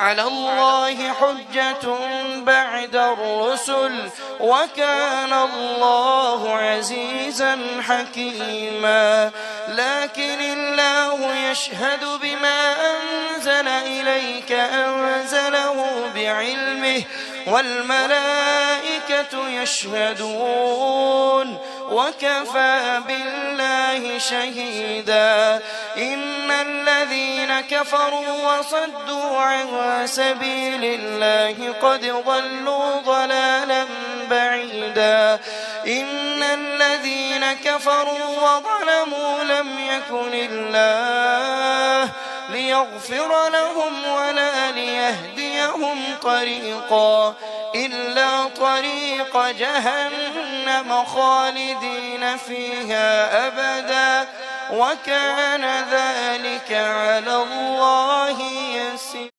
على الله حجة بعد الرسل وكان الله عزيزا حكيما. لكن الله يشهد بما أنزل إليك أنزله بعلمه والملائكة يشهدون وكفى بالله شهيدا. إن الذين كفروا وصدوا عن سبيل الله قد ضلوا ضلالا بعيدا. إن الذين كفروا وظلموا لم يكن الله ليغفر لهم ولا ليهديهم طريقا إلا طريق جهنم خالدين فيها أبدا وكان ذلك على الله يسيرا.